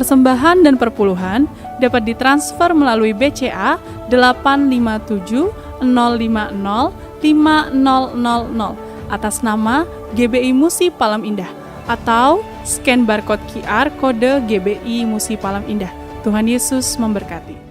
Persembahan dan perpuluhan dapat ditransfer melalui BCA 857 050 5000 atas nama GBI Musi Palam Indah atau scan barcode QR kode GBI Musi Palam Indah. Tuhan Yesus memberkati.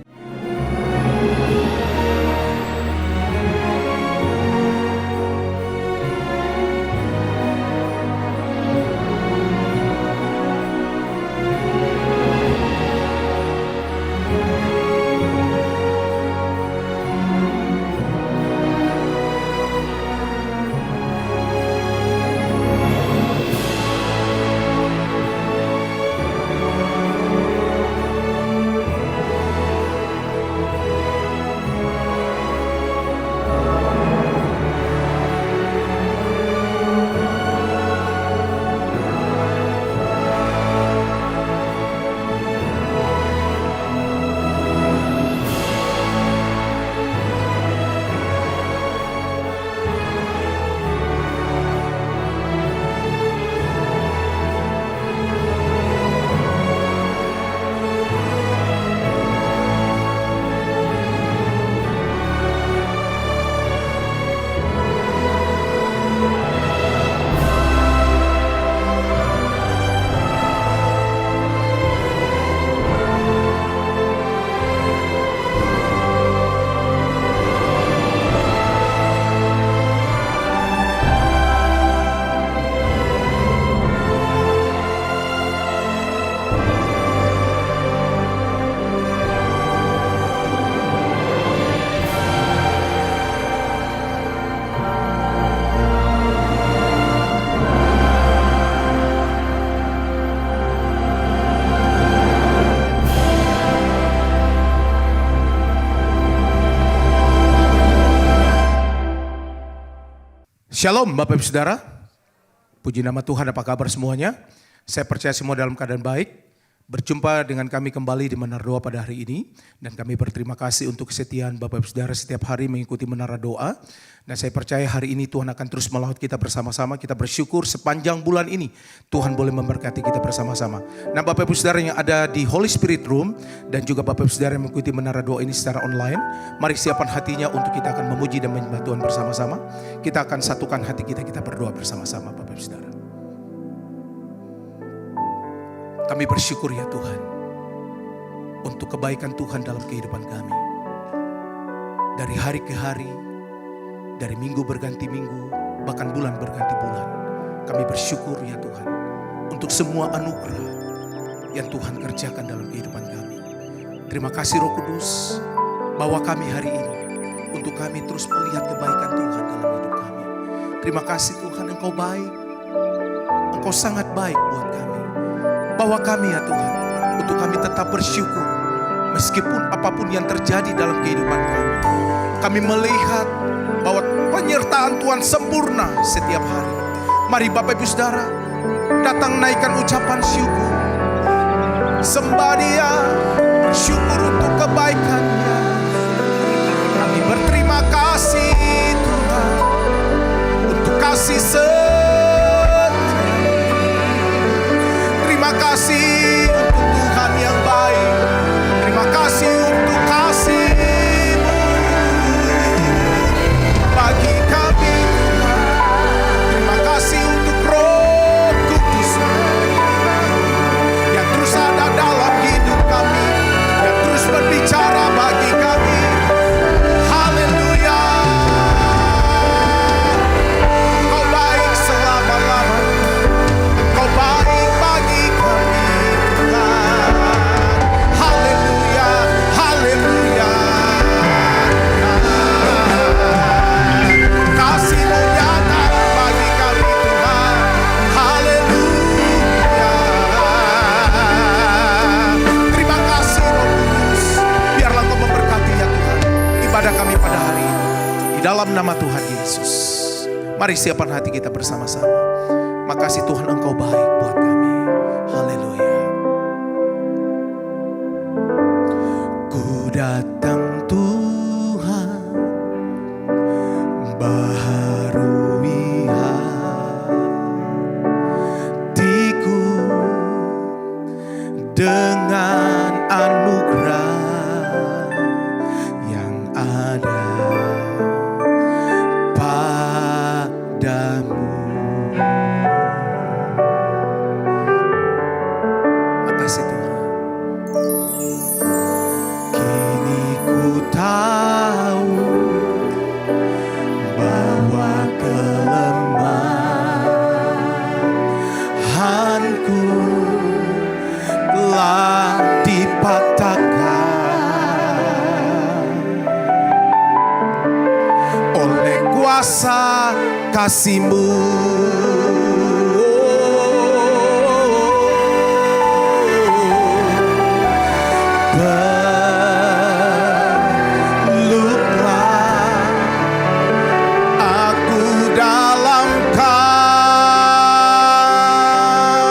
Shalom Bapak Ibu Saudara, puji nama Tuhan, apa kabar semuanya? Saya percaya semua dalam keadaan baik. Berjumpa dengan kami kembali di Menara Doa pada hari ini. Dan kami berterima kasih untuk kesetiaan Bapak Ibu Saudara setiap hari mengikuti Menara Doa. Dan saya percaya hari ini Tuhan akan terus melawat kita bersama-sama. Kita bersyukur sepanjang bulan ini Tuhan boleh memberkati kita bersama-sama. Nah Bapak Ibu Saudara yang ada di Holy Spirit Room dan juga Bapak Ibu Saudara yang mengikuti Menara Doa ini secara online, mari siapkan hatinya untuk kita akan memuji dan menyembah Tuhan bersama-sama. Kita akan satukan hati kita, kita berdoa bersama-sama Bapak Ibu Saudara. Kami bersyukur ya Tuhan untuk kebaikan Tuhan dalam kehidupan kami. Dari hari ke hari, dari minggu berganti minggu, bahkan bulan berganti bulan. Kami bersyukur ya Tuhan untuk semua anugerah yang Tuhan kerjakan dalam kehidupan kami. Terima kasih Roh Kudus, bawa kami hari ini untuk kami terus melihat kebaikan Tuhan dalam hidup kami. Terima kasih Tuhan, Engkau baik, Engkau sangat baik buat kami. Bawa kami ya Tuhan, untuk kami tetap bersyukur meskipun apapun yang terjadi dalam kehidupan kami. Kami melihat bahwa penyertaan Tuhan sempurna setiap hari. Mari Bapak Ibu Saudara datang naikkan ucapan syukur, sembah Dia, bersyukur untuk kebaikan-Nya. Kami berterima kasih Tuhan untuk kasih setia. Terima kasih untuk Tuhan yang baik. Terima kasih untuk kasih-Mu bagi kami Tuhan. Terima kasih untuk Roh Kudus yang terus ada dalam hidup kami, yang terus berbicara bagi kami. Haleluya. Kau baik selama-lamanya. Kau baik bagi kami Tuhan. Haleluya, haleluya. Kasih-Mu nyata bagi kami Tuhan. Haleluya. Terima kasih Roh Kudus. Biarlah Kau memberkati ya Tuhan ibadah kami pada hari ini. Di dalam nama Tuhan Yesus. Mari siapkan hati kita bersama-sama. Makasih Tuhan, Engkau baik buat kami. Haleluya. Ku datang Tuhan, baharui hatiku dengan anugerah yang ada padamu. Makasih Tuhan. Kini ku tahu bahwa kelemahanku telah dipatahkan oleh kuasa kasih-Mu. Peluklah aku dalam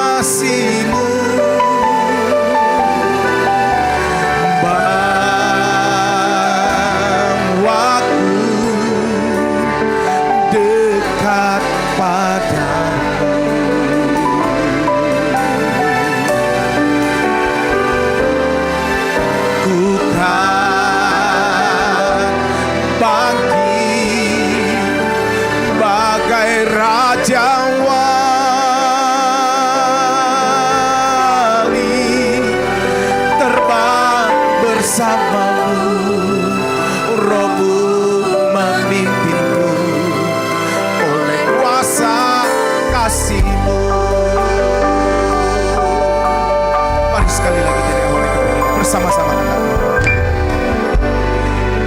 kasih-Mu. Bawaku dekat padamu. Ku kan bangkit bagai raja wali, terbang bersamamu, Rohmu memimpinku oleh kuasa kasih-Mu. Mari sekali lagi dari awal yang kedua bersama-sama katakan.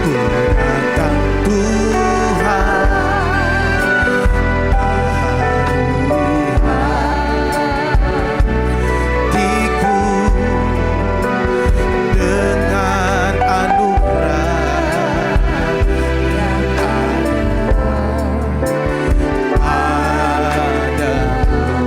Ku datang Tuhan, hatiku dengan anugerah yang ada padamu.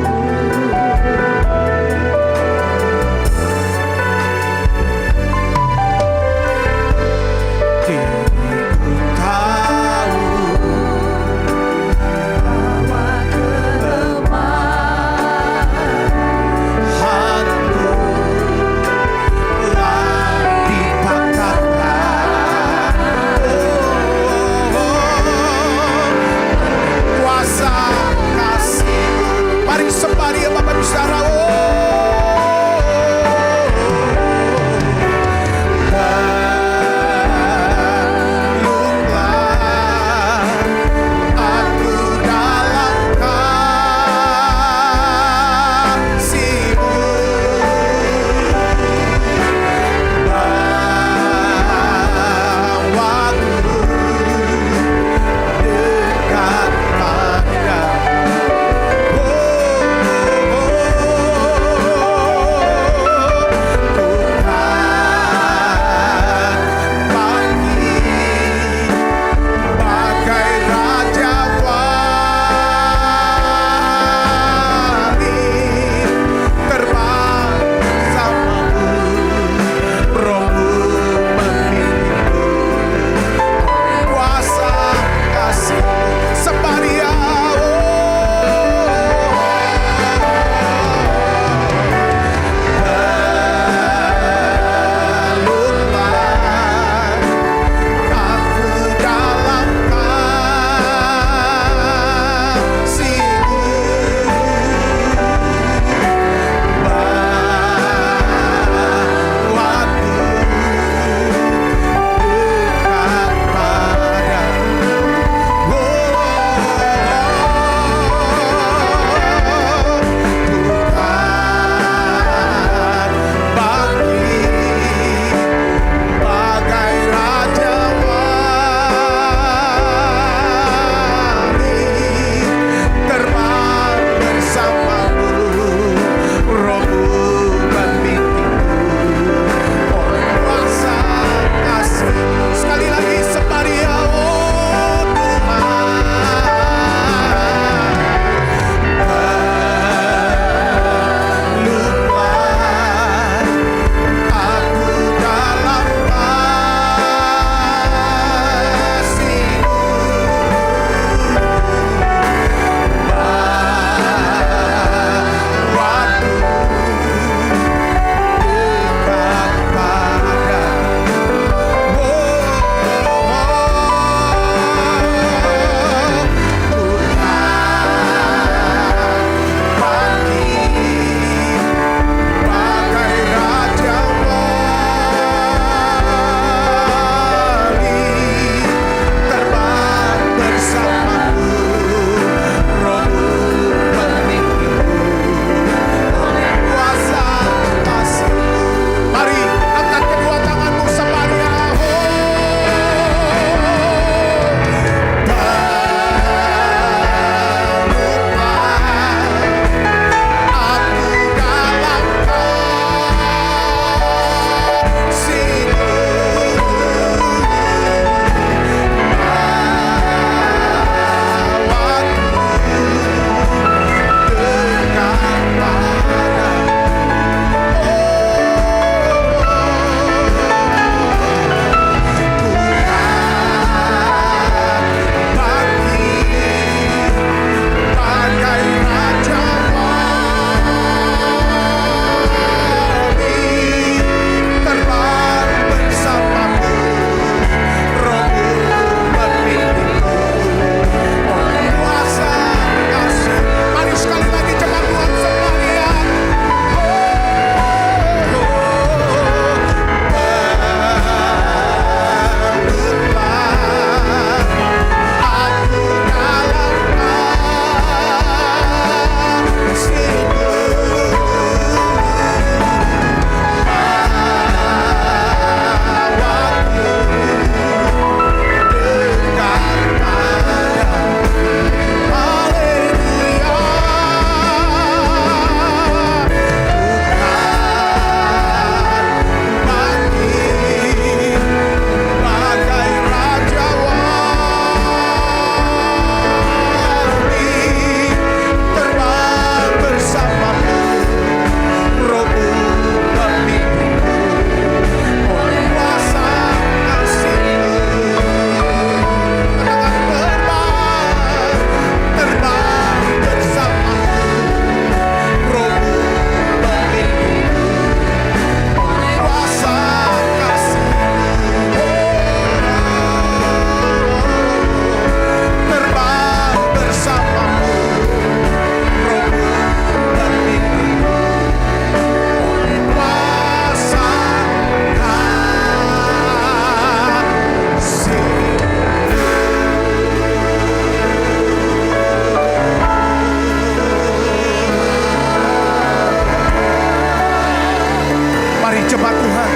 Jemaat Tuhan,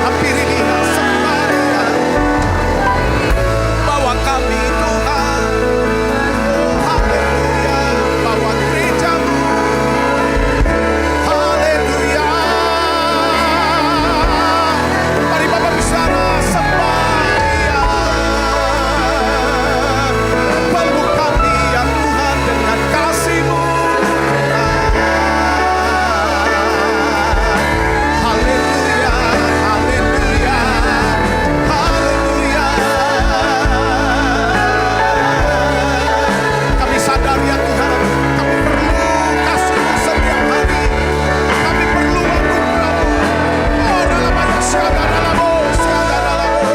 hampiri Dia, sembah Dia, bawa kami Tuhan, haleluya, bawa gereja-Mu, haleluya. Mari Bapak bicara, sembah Dia, peluk kami ya Tuhan dengan kasih-Mu. Haleluya, haleluya, haleluya. Kami sadar ya Tuhan, kami perlu kasih-Mu setiap hari. Kami perlu anugerah-Mu. Oh, dalamnya syadalalamu, syadalalamu.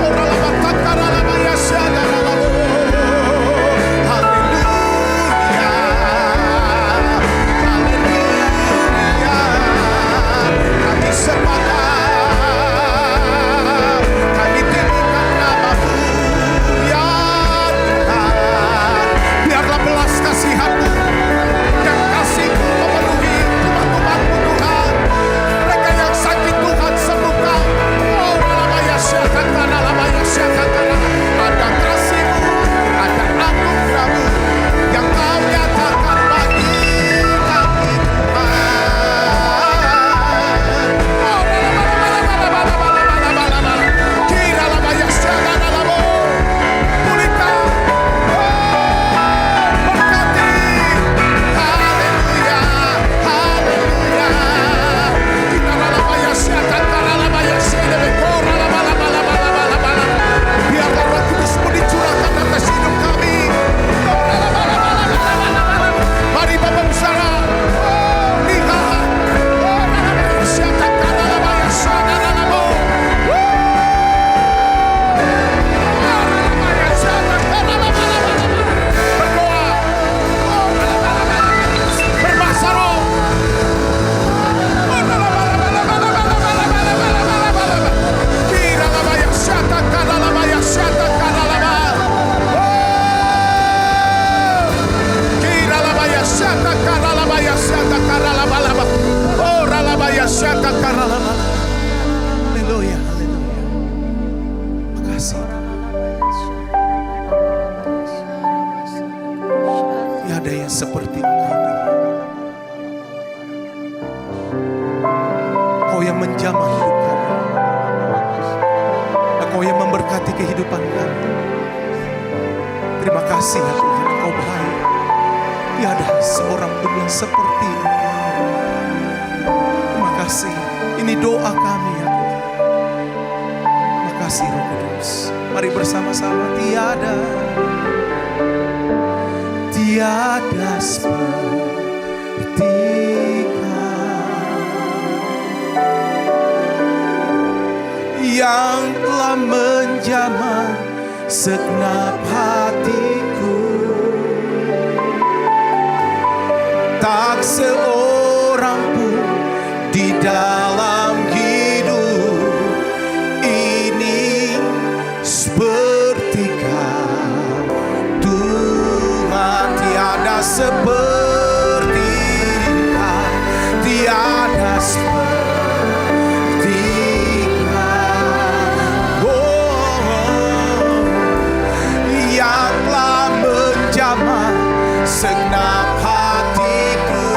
Oh, dalamnya takaralabaya, syadalalamu. Haleluya, haleluya. Kami sepakat, kami tinggikan nama-Mu ya Tuhan. Biarlah belas kasihan-Mu dan kasih-Mu memenuhi umat-umat-Mu Tuhan. Mereka yang sakit Tuhan sembuhkan. Oh, dalamnya syakata, dalamnya syakata. Ada kasih-Mu, ada anugerah-Mu yang Kau nyatakan bagi kami Tuhan. Oh, kira dalamnya syakata, dalammu pulihkan. Berkati, haleluya, haleluya. Kita dalamnya syakata, dalamnya syedebekora, labalabalabalabala. Biarlah Roh Kudus-Mu dicurahkan atas hidup kami. Mari Bapak bicara. Oh, lihat. Oh, dalamnya syakata, dalamnya syadalalamu. Berdoa. Berbahasa roh. Kira labaya syata kara labaya syata kara laba. Kira labaya syata kara labaya syata kara laba laba. Oh, ralabaya syata kara laba. Haleluya, haleluya. Makasih. Tiada yang seperti Engkau Tuhan. Kau yang menjamah hidup kami. Engkau yang memberkati kehidupan kami. Terima kasih ya Tuhan, Engkau baik. Tiada seorang pun yang seperti Engkau. Terima kasih. Ini doa kami ya Tuhan. Terima kasih Roh Kudus. Mari bersama-sama. Tiada seperti yang telah menjamah segenap hatiku. Tak seorang pun di dalam hidup ini seperti Kau Tuhan. Tiada seperti Kau, tiada seperti yang telah menjamah segenap hatiku.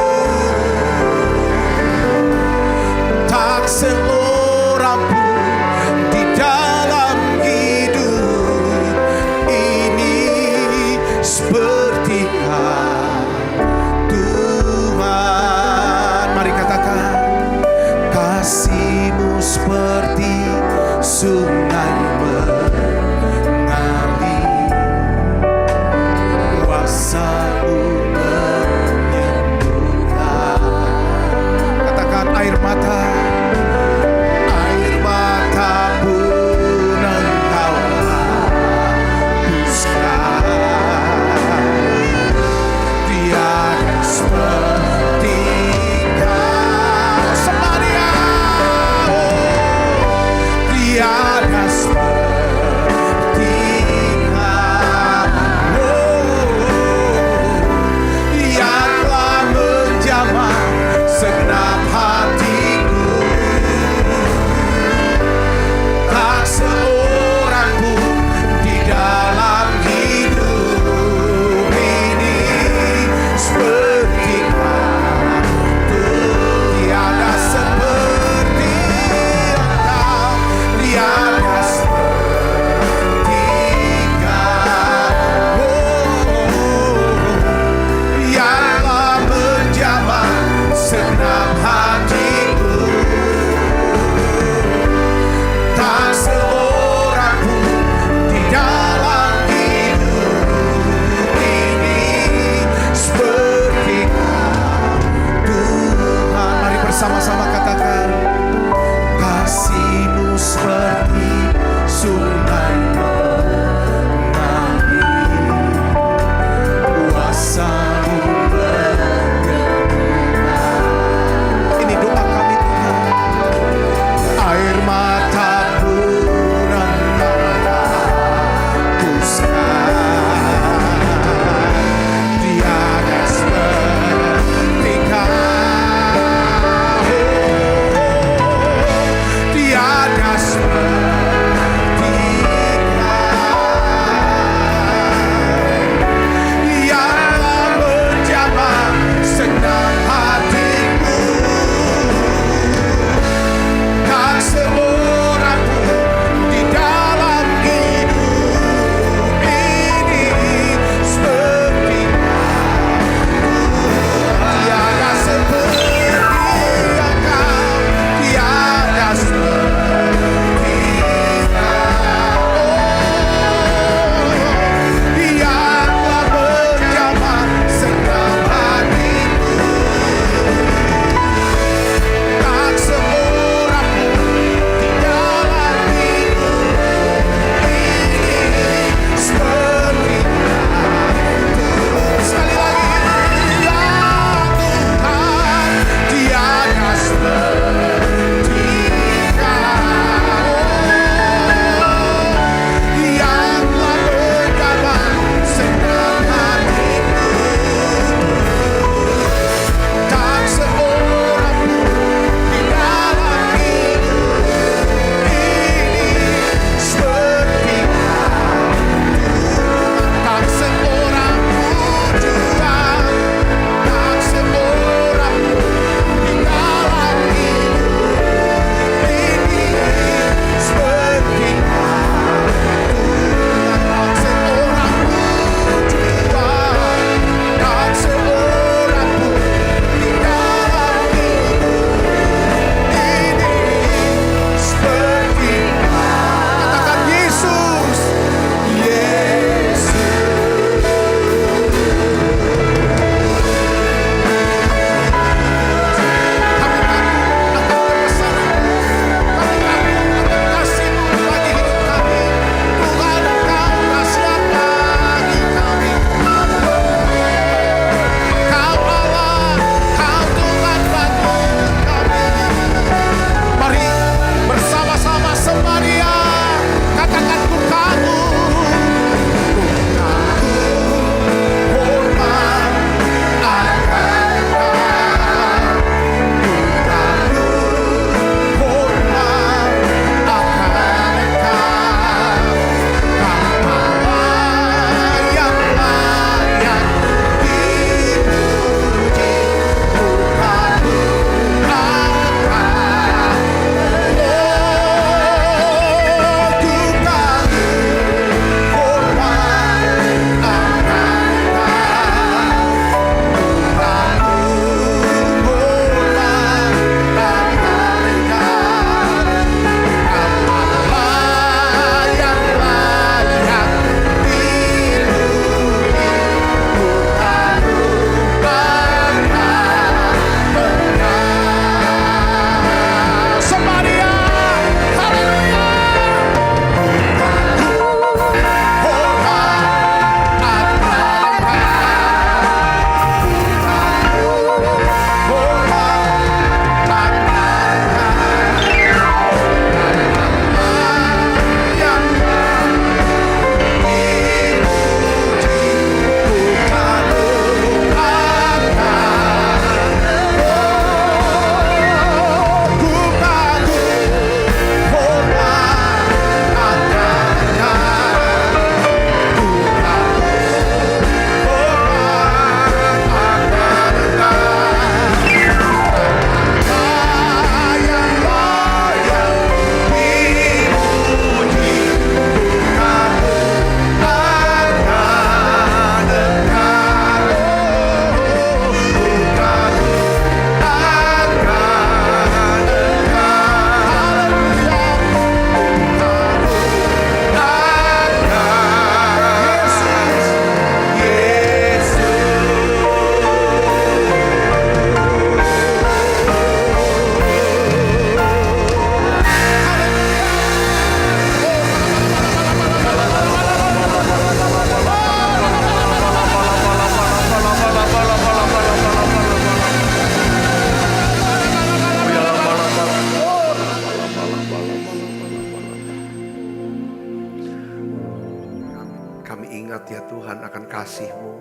kasih-Mu.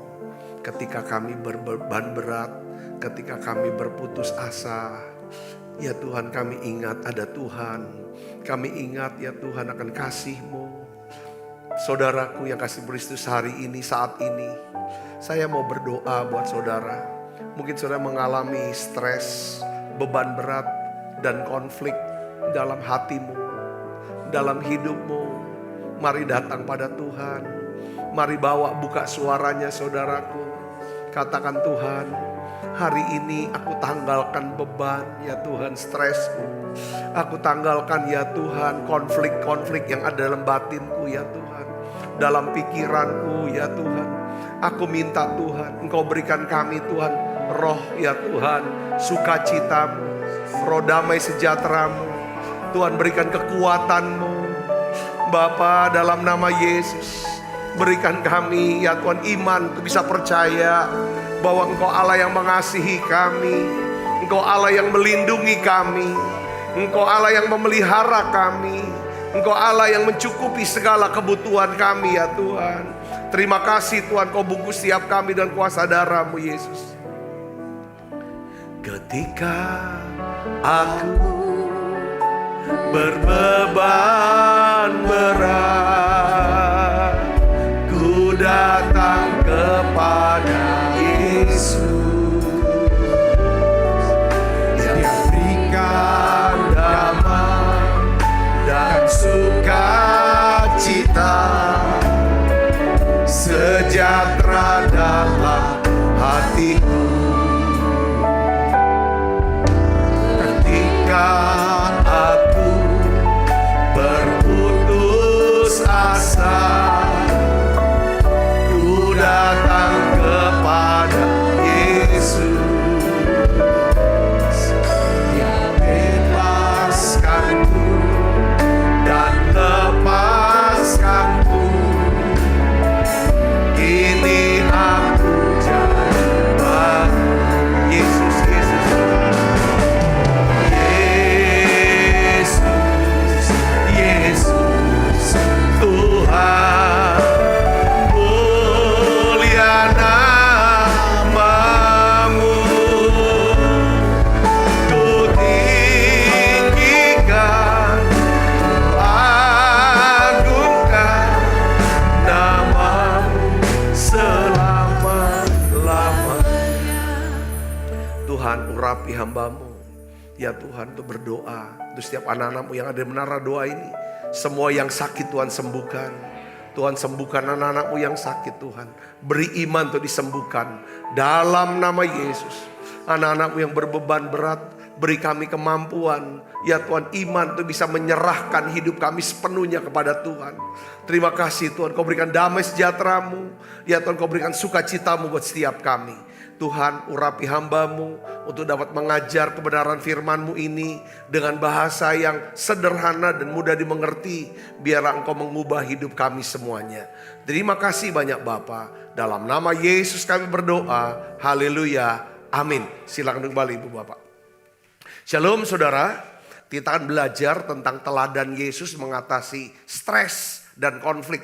Ketika kami berbeban berat, ketika kami berputus asa, ya Tuhan kami ingat ada Tuhan. Kami ingat ya Tuhan akan kasih-Mu. Saudaraku yang kasih Kristus hari ini, saat ini, saya mau berdoa buat saudara. Mungkin saudara mengalami stres, beban berat, dan konflik dalam hatimu, dalam hidupmu. Mari datang pada Tuhan. Mari buka suaranya saudaraku. Katakan, Tuhan, hari ini aku tanggalkan beban ya Tuhan, stresku. Aku tanggalkan ya Tuhan konflik-konflik yang ada dalam batinku ya Tuhan. Dalam pikiranku ya Tuhan. Aku minta Tuhan, Engkau berikan kami Tuhan roh ya Tuhan, sukacitamu, roh damai sejahteramu. Tuhan berikan kekuatanmu Bapa, dalam nama Yesus. Berikan kami ya Tuhan iman untuk bisa percaya bahwa Engkau Allah yang mengasihi kami. Engkau Allah yang melindungi kami. Engkau Allah yang memelihara kami. Engkau Allah yang mencukupi segala kebutuhan kami ya Tuhan. Terima kasih Tuhan, Kau bungkus setiap kami dengan kuasa darah-Mu Yesus. Ketika aku berbeban berat, ku datang kepada Yesus yang berikan damai dan sukacita, sejahtera dalam hatiku. Ketika aku berputus asa, ku datang kepada Yesus yang bebaskanku dan lepaskanku. Kini aku jadi baru. Yesus, Yesus, Yesus, Yesus, Tuhan, mulia nama-Mu. Ku tinggikan, agungkan nama-Mu selama-lamanya. Tuhan, urapi hamba-Mu ya Tuhan, untuk berdoa untuk setiap anak-anak-Mu yang ada di menara doa ini. Semua yang sakit Tuhan sembuhkan. Tuhan sembuhkan anak-anak-Mu yang sakit Tuhan. Beri iman untuk disembuhkan dalam nama Yesus. Anak-anak-Mu yang berbeban berat, beri kami kemampuan ya Tuhan, iman untuk bisa menyerahkan hidup kami sepenuhnya kepada Tuhan. Terima kasih Tuhan, Kau berikan damai sejahtera-Mu ya Tuhan, Kau berikan sukacita-Mu buat setiap kami. Tuhan, urapi hamba-Mu untuk dapat mengajar kebenaran firman-Mu ini dengan bahasa yang sederhana dan mudah dimengerti. Biarlah Engkau mengubah hidup kami semuanya. Terima kasih banyak Bapa. Dalam nama Yesus kami berdoa. Haleluya. Amin. Silakan kembali Ibu Bapak. Shalom saudara. Kita akan belajar tentang teladan Yesus mengatasi stres dan konflik.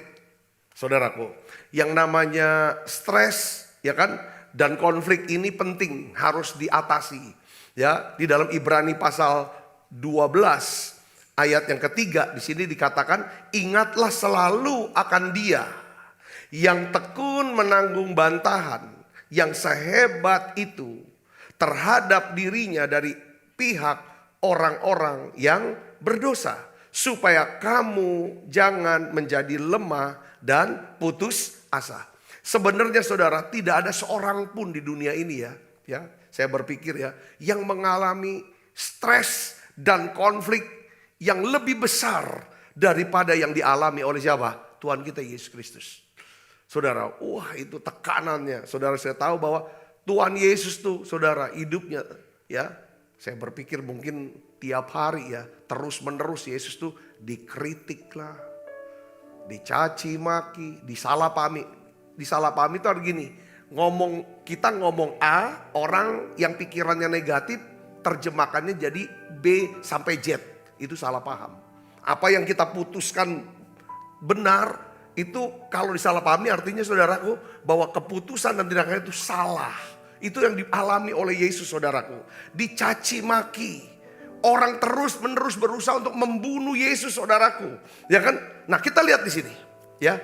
Saudaraku, yang namanya stres ya kan, dan konflik ini penting, harus diatasi. Ya, di dalam Ibrani pasal 12 ayat yang ketiga di sini dikatakan, ingatlah selalu akan Dia yang tekun menanggung bantahan yang sehebat itu terhadap dirinya dari pihak orang-orang yang berdosa, supaya kamu jangan menjadi lemah dan putus asa. Sebenarnya saudara, tidak ada seorang pun di dunia ini ya, saya berpikir ya, yang mengalami stres dan konflik yang lebih besar daripada yang dialami oleh siapa? Tuhan kita Yesus Kristus. Saudara, wah itu tekanannya. Saudara, saya tahu bahwa Tuhan Yesus tuh saudara hidupnya ya, saya berpikir mungkin tiap hari ya, terus menerus Yesus tuh dikritik lah, dicaci maki, disalahpahami. Disalahpahami itu artinya gini, kita ngomong A, orang yang pikirannya negatif terjemahkannya jadi B sampai Z. Itu salah paham. Apa yang kita putuskan benar, itu kalau disalahpahami artinya saudaraku bahwa keputusan dan tindakan itu salah. Itu yang dialami oleh Yesus saudaraku. Dicaci maki. Orang terus menerus berusaha untuk membunuh Yesus saudaraku. Ya kan? Nah kita lihat di sini. Ya.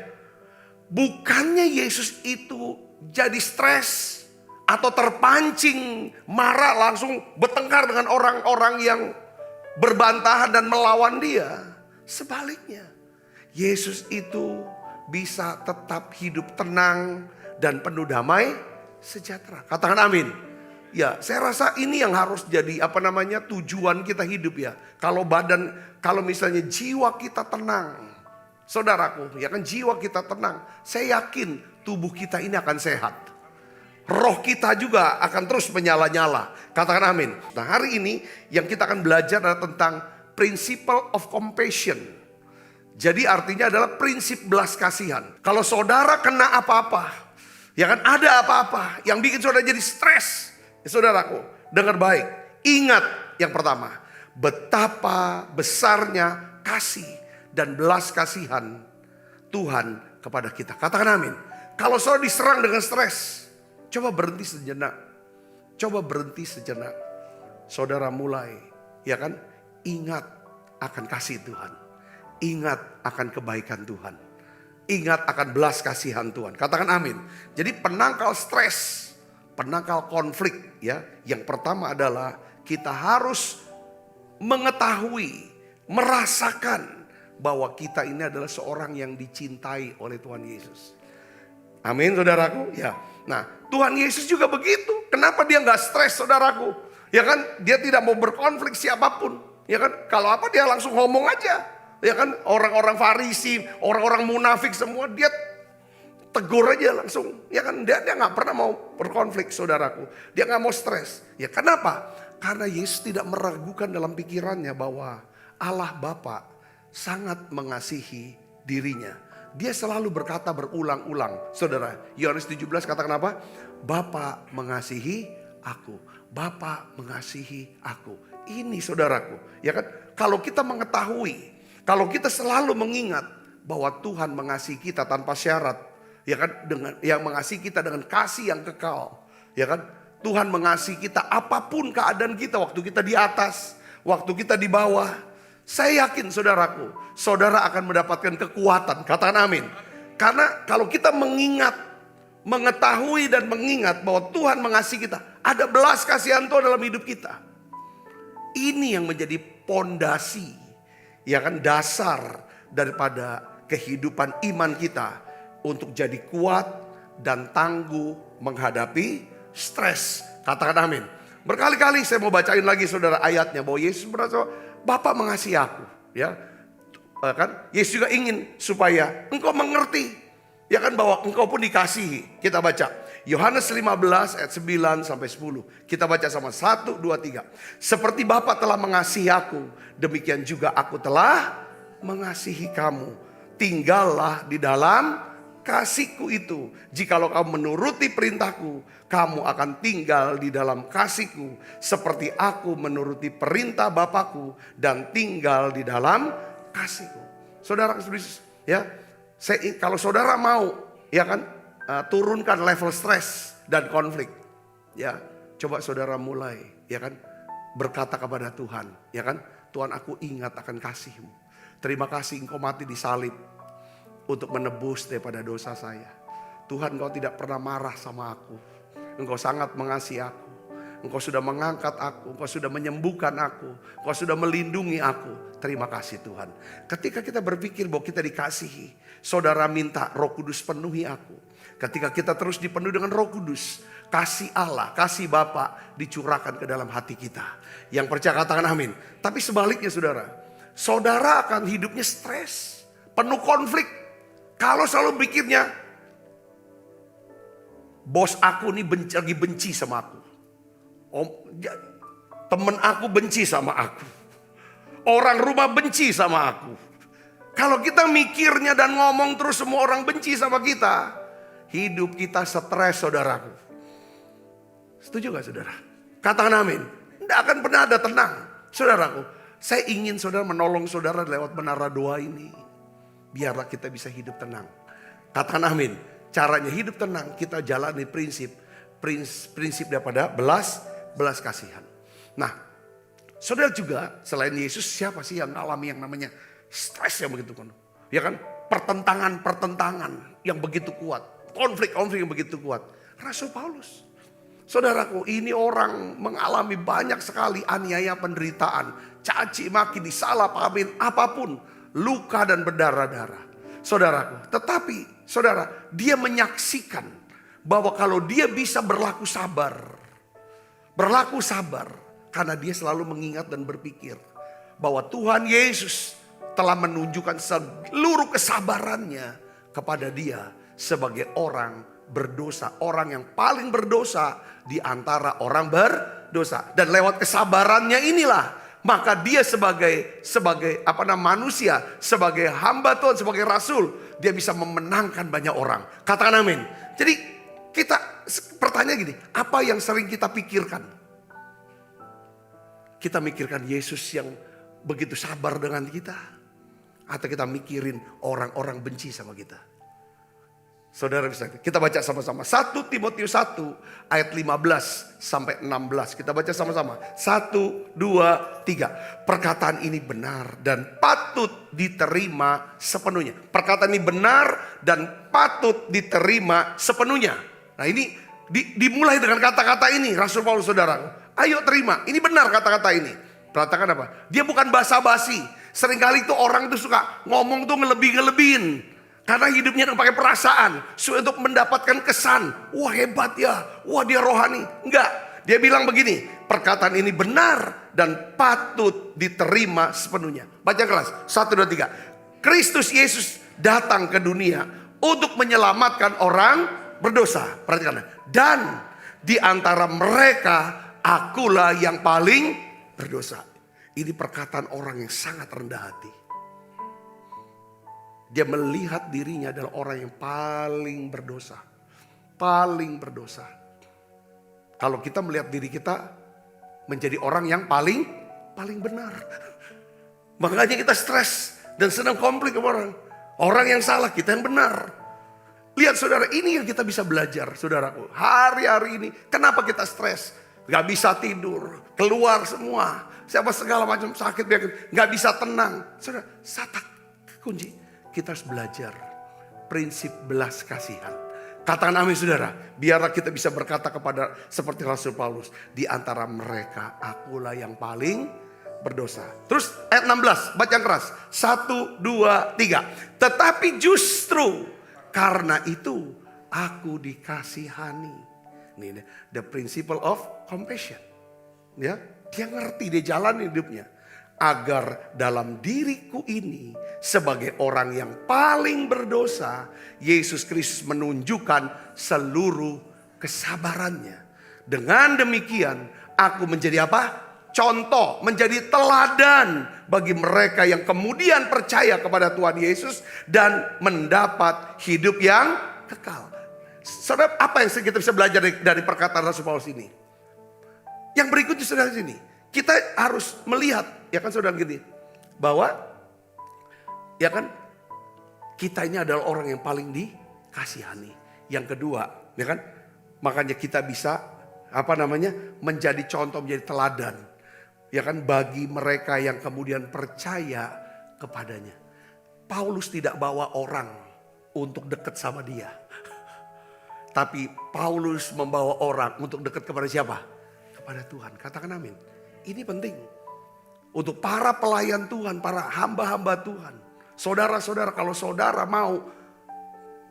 Bukannya Yesus itu jadi stres atau terpancing marah langsung bertengkar dengan orang-orang yang berbantahan dan melawan dia. Sebaliknya. Yesus itu bisa tetap hidup tenang dan penuh damai sejahtera. Katakan amin. Ya, saya rasa ini yang harus jadi tujuan kita hidup ya. Kalau misalnya jiwa kita tenang, saudaraku, ya kan jiwa kita tenang, saya yakin tubuh kita ini akan sehat. Roh kita juga akan terus menyala-nyala. Katakan amin. Nah, hari ini yang kita akan belajar adalah tentang principle of compassion. Jadi artinya adalah prinsip belas kasihan. Kalau saudara kena apa-apa, ya kan ada apa-apa yang bikin saudara jadi stres. Ya, saudaraku, dengar baik. Ingat yang pertama, betapa besarnya kasih dan belas kasihan Tuhan kepada kita. Katakan amin. Kalau saudara diserang dengan stres, coba berhenti sejenak. Coba berhenti sejenak. Saudara mulai, ya kan, ingat akan kasih Tuhan. Ingat akan kebaikan Tuhan. Ingat akan belas kasihan Tuhan. Katakan amin. Jadi penangkal stres, penangkal konflik ya. Yang pertama adalah kita harus mengetahui, merasakan bahwa kita ini adalah seorang yang dicintai oleh Tuhan Yesus. Amin saudaraku. Ya. Nah Tuhan Yesus juga begitu. Kenapa dia gak stres saudaraku? Ya kan dia tidak mau berkonflik siapapun. Ya kan kalau apa dia langsung ngomong aja. Ya kan orang-orang Farisi, orang-orang munafik semua dia tegur aja langsung. Ya kan dia gak pernah mau berkonflik saudaraku. Dia gak mau stres. Ya kenapa? Karena Yesus tidak meragukan dalam pikirannya bahwa Allah Bapa sangat mengasihi dirinya. Dia selalu berkata berulang-ulang. Saudara, Yohanes 17 katakan apa? Bapa mengasihi aku. Bapa mengasihi aku. Ini saudaraku. Ya kan? Kalau kita mengetahui, kalau kita selalu mengingat bahwa Tuhan mengasihi kita tanpa syarat, ya kan, dengan yang mengasihi kita dengan kasih yang kekal, ya kan? Tuhan mengasihi kita apapun keadaan kita, waktu kita di atas, waktu kita di bawah. Saya yakin saudaraku, saudara akan mendapatkan kekuatan. Katakan amin. Karena kalau kita mengingat, mengetahui dan mengingat bahwa Tuhan mengasihi kita, ada belas kasihan Tuhan dalam hidup kita. Ini yang menjadi pondasi, ya kan, dasar daripada kehidupan iman kita untuk jadi kuat dan tangguh menghadapi stres. Katakan amin. Berkali-kali saya mau bacain lagi saudara ayatnya bahwa Yesus berkata, Bapa mengasihi aku, ya kan? Yesus juga ingin supaya engkau mengerti, ya kan, bahwa engkau pun dikasihi. Kita baca Yohanes 15 ayat 9 sampai 10. Kita baca sama 1, 2, 3. Seperti Bapa telah mengasihi aku, demikian juga aku telah mengasihi kamu. Tinggallah di dalam kasihku itu. Jikalau kamu menuruti perintahku, kamu akan tinggal di dalam kasihku. Seperti aku menuruti perintah Bapakku dan tinggal di dalam kasihku. Saudara, ya, kalau saudara mau, ya kan, turunkan level stres dan konflik, ya, coba saudara mulai, ya kan, berkata kepada Tuhan, ya kan, Tuhan aku ingat akan kasih-Mu. Terima kasih Engkau mati di salib untuk menebus daripada dosa saya. Tuhan, Engkau tidak pernah marah sama aku. Engkau sangat mengasihi aku. Engkau sudah mengangkat aku. Engkau sudah menyembuhkan aku. Engkau sudah melindungi aku. Terima kasih Tuhan. Ketika kita berpikir bahwa kita dikasihi, saudara minta Roh Kudus penuhi aku. Ketika kita terus dipenuhi dengan Roh Kudus, kasih Allah, kasih Bapa dicurahkan ke dalam hati kita. Yang percaya katakan amin. Tapi sebaliknya saudara akan hidupnya stres, penuh konflik. Kalau selalu pikirnya, bos aku nih lagi benci sama aku. Temen aku benci sama aku. Orang rumah benci sama aku. Kalau kita mikirnya dan ngomong terus semua orang benci sama kita, hidup kita stres saudaraku. Setuju gak saudara? Katakan amin. Tidak akan pernah ada tenang. Saudaraku, saya ingin saudara menolong saudara lewat menara doa ini. biarlah kita bisa hidup tenang. Katakan amin. Caranya hidup tenang, kita jalani prinsip daripada belas kasihan. Nah, saudara juga selain Yesus, siapa sih yang alami yang namanya stres yang begitu penuh? Ya kan? Pertentangan yang begitu kuat. Konflik yang begitu kuat. Rasul Paulus. Saudaraku, ini orang mengalami banyak sekali aniaya, penderitaan, caci maki, disalahpahamin, apapun, luka dan berdarah-darah. Saudaraku, tetapi saudara, dia menyaksikan bahwa kalau dia bisa berlaku sabar karena dia selalu mengingat dan berpikir bahwa Tuhan Yesus telah menunjukkan seluruh kesabarannya kepada dia sebagai orang berdosa, orang yang paling berdosa di antara orang berdosa. Dan lewat kesabarannya inilah maka dia sebagai manusia, sebagai hamba Tuhan, sebagai rasul, dia bisa memenangkan banyak orang. Katakan amin. Jadi kita pertanyaan gini, apa yang sering kita pikirkan? Kita mikirkan Yesus yang begitu sabar dengan kita, atau kita mikirin orang-orang benci sama kita? Saudara bisa, kita baca sama-sama. 1 Timotius 1 ayat 15 sampai 16. Kita baca sama-sama. 1, 2, 3. Perkataan ini benar dan patut diterima sepenuhnya. Perkataan ini benar dan patut diterima sepenuhnya. Nah ini dimulai dengan kata-kata ini. Rasul Paulus, saudara. Ayo terima, ini benar kata-kata ini. Perhatikan apa? Dia bukan basa-basi. Seringkali itu orang itu suka ngomong tuh ngelebih-ngelebihin. Karena hidupnya pakai perasaan. Untuk mendapatkan kesan. Wah hebat ya. Wah dia rohani. Enggak. Dia bilang begini. Perkataan ini benar dan patut diterima sepenuhnya. Baca kelas. 1, 2, 3. Kristus Yesus datang ke dunia untuk menyelamatkan orang berdosa. Perhatikan. Dan di antara mereka akulah yang paling berdosa. Ini perkataan orang yang sangat rendah hati. Dia melihat dirinya adalah orang yang paling berdosa. Paling berdosa. Kalau kita melihat diri kita menjadi orang yang paling benar. Makanya kita stres dan senang konflik sama orang. Orang yang salah, kita yang benar. Lihat saudara, ini yang kita bisa belajar saudaraku. Hari-hari ini, kenapa kita stres? Gak bisa tidur, keluar semua. Siapa segala macam sakit, gak bisa tenang. Saudara, kunci. Kita harus belajar prinsip belas kasihan. Katakan amin saudara. Biarlah kita bisa berkata kepada seperti Rasul Paulus. Di antara mereka akulah yang paling berdosa. Terus ayat 16. Baca yang keras. 1, 2, 3. Tetapi justru karena itu aku dikasihani. Ini the principle of compassion. Ya, dia ngerti, dia jalani hidupnya. Agar dalam diriku ini sebagai orang yang paling berdosa, Yesus Kristus menunjukkan seluruh kesabarannya. Dengan demikian aku menjadi apa? Contoh, menjadi teladan bagi mereka yang kemudian percaya kepada Tuhan Yesus dan mendapat hidup yang kekal. Saudara, apa yang kita bisa belajar dari perkataan Rasul Paulus ini? Yang berikutnya saudara sini. Kita harus melihat, ya kan saudara gini, bahwa ya kan kita ini adalah orang yang paling dikasihani. Yang kedua, ya kan, makanya kita bisa menjadi contoh, menjadi teladan, ya kan, bagi mereka yang kemudian percaya kepadanya. Paulus tidak bawa orang untuk dekat sama dia, tapi Paulus membawa orang untuk dekat kepada siapa? Kepada Tuhan. Katakan amin. Ini penting untuk para pelayan Tuhan, para hamba-hamba Tuhan. Saudara-saudara, kalau saudara mau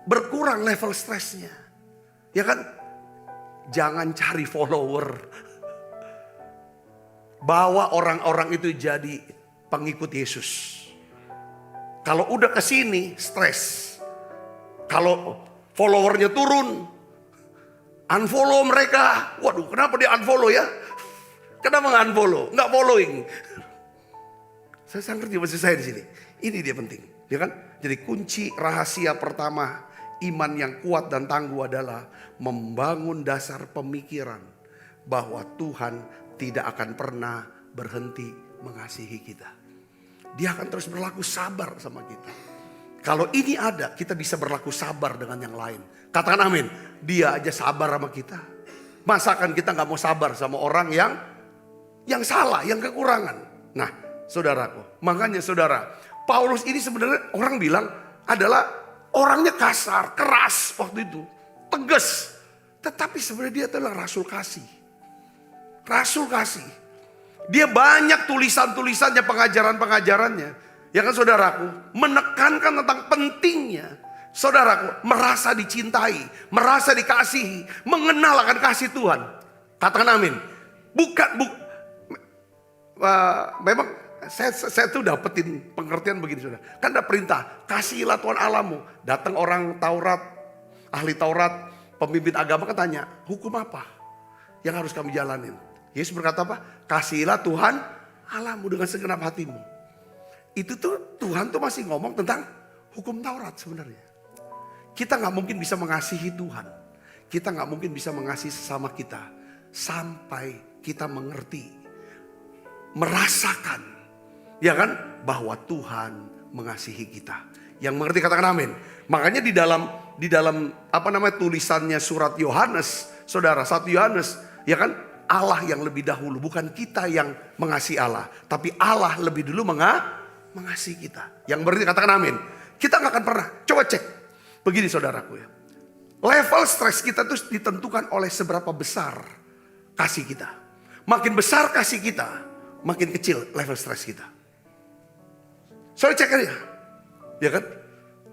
berkurang level stresnya, ya kan, jangan cari follower. Bawa orang-orang itu jadi pengikut Yesus. Kalau udah ke sini stres. Kalau followernya turun, unfollow mereka. Waduh, kenapa dia unfollow ya? Kenapa nggak unfollow? Nggak following. Saya sangat ngerti maksud saya di sini. Ini dia penting, ya kan? Jadi kunci rahasia pertama iman yang kuat dan tangguh adalah membangun dasar pemikiran bahwa Tuhan tidak akan pernah berhenti mengasihi kita. Dia akan terus berlaku sabar sama kita. Kalau ini ada, kita bisa berlaku sabar dengan yang lain. Katakan amin. Dia aja sabar sama kita. Masakan kita gak mau sabar sama orang yang salah, yang kekurangan. Nah, saudaraku, makanya saudara, Paulus ini sebenarnya orang bilang adalah orangnya kasar, keras waktu itu, tegas. Tetapi sebenarnya dia adalah rasul kasih. Rasul kasih. Dia banyak tulisan-tulisannya, pengajaran-pengajarannya. Ya kan saudaraku, menekankan tentang pentingnya saudaraku merasa dicintai, merasa dikasihi, mengenal akan kasih Tuhan. Katakan amin. Memang saya tuh dapetin pengertian begini saudara. Kan ada perintah, kasihilah Tuhan Allahmu. Datang orang Taurat, ahli Taurat, pemimpin agama kan tanya, hukum apa yang harus kami jalanin? Yesus berkata apa? Kasihilah Tuhan Allahmu dengan segenap hatimu. Itu tuh Tuhan tuh masih ngomong tentang hukum Taurat sebenarnya. Kita gak mungkin bisa mengasihi Tuhan. Kita gak mungkin bisa mengasihi sesama kita. Sampai kita mengerti. Merasakan. Ya kan? Bahwa Tuhan mengasihi kita. Yang mengerti katakan amin. Makanya di dalam tulisannya surat Yohanes. Saudara 1 Yohanes. Ya kan? Allah yang lebih dahulu. Bukan kita yang mengasihi Allah. Tapi Allah lebih dulu mengasihi kita. Yang berarti katakan amin. Kita gak akan pernah. Coba cek. Begini saudaraku ya. Level stres kita itu ditentukan oleh seberapa besar kasih kita. Makin besar kasih kita, makin kecil level stres kita. Soalnya cek aja. Ya kan?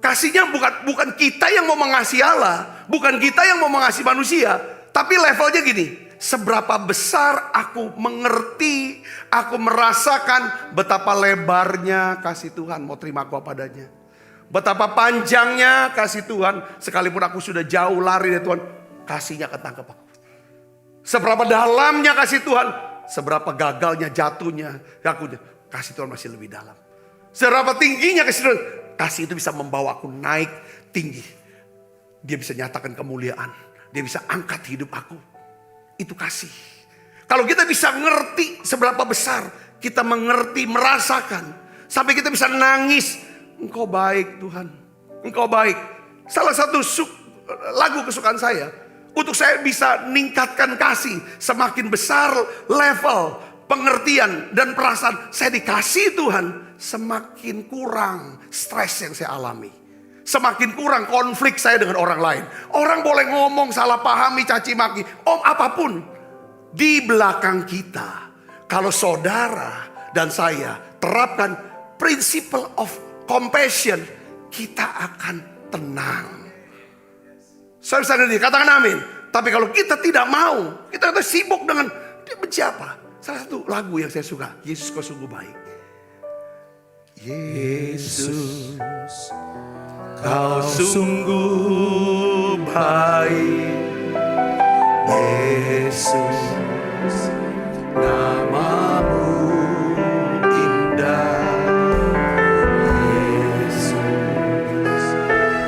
Kasihnya bukan kita yang mau mengasihi Allah. Bukan kita yang mau mengasihi manusia. Tapi levelnya gini. Seberapa besar aku mengerti, aku merasakan betapa lebarnya kasih Tuhan mau terima aku apa adanya. Betapa panjangnya kasih Tuhan, sekalipun aku sudah jauh lari dari Tuhan, kasihnya ketangkep aku. Seberapa dalamnya kasih Tuhan, seberapa gagalnya jatuhnya, kasih Tuhan masih lebih dalam. Seberapa tingginya kasih Tuhan, kasih itu bisa membawa aku naik tinggi. Dia bisa nyatakan kemuliaan, dia bisa angkat hidup aku. Itu kasih. Kalau kita bisa ngerti seberapa besar, kita mengerti, merasakan. Sampai kita bisa nangis. Engkau baik Tuhan. Engkau baik. Salah satu lagu kesukaan saya. Untuk saya bisa meningkatkan kasih. Semakin besar level pengertian dan perasaan saya dikasih Tuhan. Semakin kurang stres yang saya alami. Semakin kurang konflik saya dengan orang lain. Orang boleh ngomong, salah pahami, caci maki, apapun. Di belakang kita, kalau saudara dan saya terapkan principle of compassion, kita akan tenang. Saudara katakan amin. Tapi kalau kita tidak mau, kita sibuk dengan dia benci apa? Salah satu lagu yang saya suka, Yesus kau sungguh baik. Yesus Kau sungguh baik, Yesus, namamu indah, Yesus,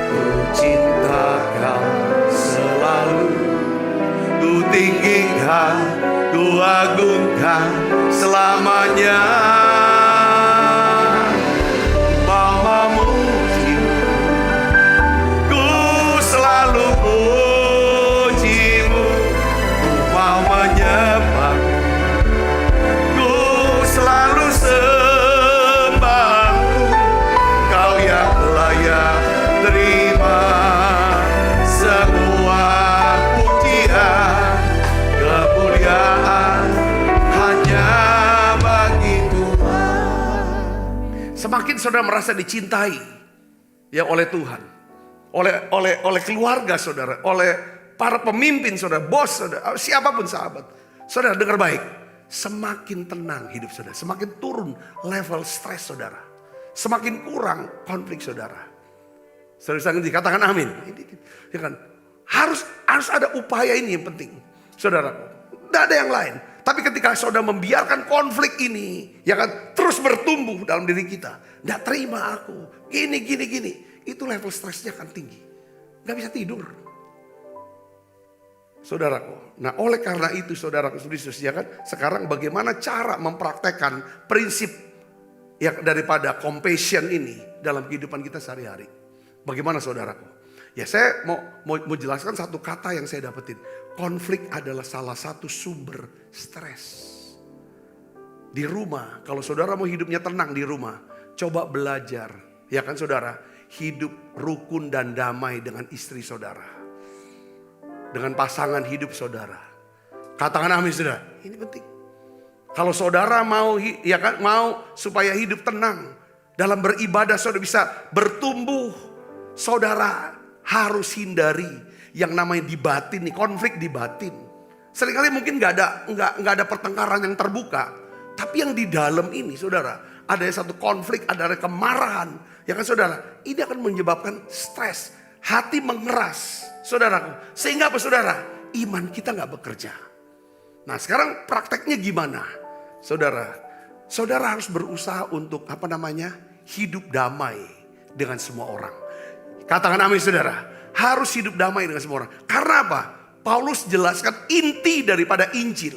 ku cinta kau selalu, ku tinggikan, ku agungkan selamanya. Semakin saudara merasa dicintai ya oleh Tuhan, oleh keluarga saudara, oleh para pemimpin saudara, bos saudara, siapapun sahabat. Saudara dengar baik, semakin tenang hidup saudara, semakin turun level stres saudara, semakin kurang konflik saudara. Saudara katakan amin. Ya kan? Harus ada upaya ini yang penting. Saudara, tidak ada yang lain. Tapi ketika saudara membiarkan konflik ini, ya kan, terus bertumbuh dalam diri kita, tidak terima aku, gini, itu level stresnya akan tinggi, nggak bisa tidur, saudaraku. Nah, oleh karena itu, saudaraku, ya kan, sekarang bagaimana cara mempraktekkan prinsip yang daripada compassion ini dalam kehidupan kita sehari-hari. Bagaimana saudaraku? Ya saya mau jelaskan satu kata yang saya dapetin. Konflik adalah salah satu sumber stres. Di rumah, kalau saudara mau hidupnya tenang di rumah, coba belajar. Ya kan saudara, hidup rukun dan damai dengan istri saudara. Dengan pasangan hidup saudara. Katakan amin saudara, ini penting. Kalau saudara mau supaya hidup tenang. Dalam beribadah saudara bisa bertumbuh. Saudara harus hindari yang namanya di batin nih, konflik di batin. Seringkali mungkin nggak ada pertengkaran yang terbuka, tapi yang di dalam ini, saudara, ada satu konflik, ada kemarahan, ya kan saudara? Ini akan menyebabkan stres, hati mengeras, saudara. Sehingga apa saudara? Iman kita nggak bekerja. Nah sekarang prakteknya gimana, saudara? Saudara harus berusaha untuk hidup damai dengan semua orang. Katakan amin saudara. Harus hidup damai dengan semua orang. Karena apa? Paulus jelaskan inti daripada Injil.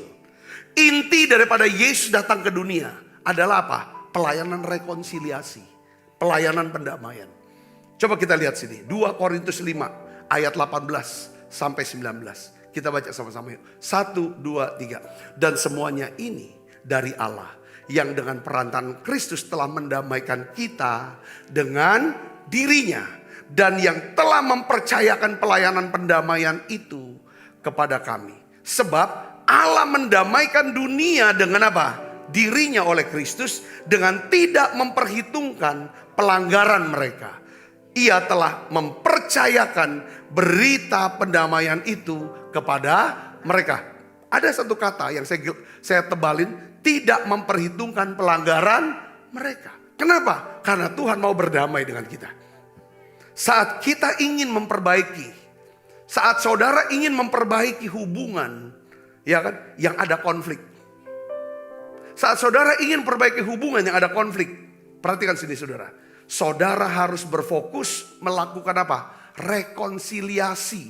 Inti daripada Yesus datang ke dunia adalah apa? Pelayanan rekonsiliasi. Pelayanan pendamaian. Coba kita lihat sini. 2 Korintus 5 ayat 18 sampai 19. Kita baca sama-sama yuk. 1, 2, 3. Dan semuanya ini dari Allah. Yang dengan perantaraan Kristus telah mendamaikan kita dengan dirinya. Dan yang telah mempercayakan pelayanan pendamaian itu kepada kami. Sebab Allah mendamaikan dunia dengan apa? Dirinya oleh Kristus dengan tidak memperhitungkan pelanggaran mereka. Ia telah mempercayakan berita pendamaian itu kepada mereka. Ada satu kata yang saya tebalin, tidak memperhitungkan pelanggaran mereka. Kenapa? Karena Tuhan mau berdamai dengan kita. Saat kita ingin memperbaiki, saat saudara ingin memperbaiki hubungan, ya kan, yang ada konflik. Saat saudara ingin memperbaiki hubungan yang ada konflik, perhatikan sini saudara. Saudara harus berfokus melakukan apa? Rekonsiliasi,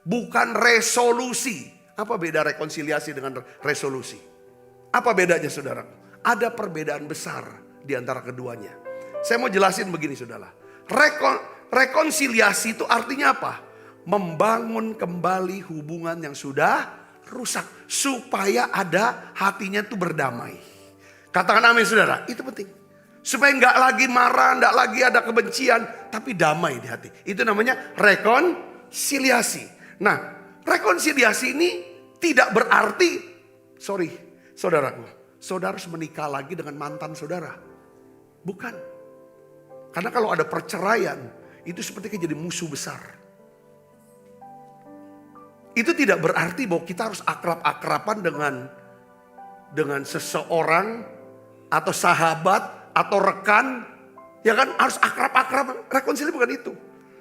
bukan resolusi. Apa beda rekonsiliasi dengan resolusi? Apa bedanya saudara? Ada perbedaan besar di antara keduanya. Saya mau jelasin begini saudara. Rekonsiliasi itu artinya apa? Membangun kembali hubungan yang sudah rusak. Supaya ada hatinya itu berdamai. Katakan amin saudara. Itu penting. Supaya nggak lagi marah, nggak lagi ada kebencian. Tapi damai di hati. Itu namanya rekonsiliasi. Nah rekonsiliasi ini tidak berarti, saudaraku. Saudara harus menikah lagi dengan mantan saudara. Bukan. Karena kalau ada perceraian. Itu seperti jadi musuh besar. Itu tidak berarti bahwa kita harus akrab-akraban dengan seseorang atau sahabat atau rekan. Ya kan harus akrab-akrab. Rekonsiliasi bukan itu.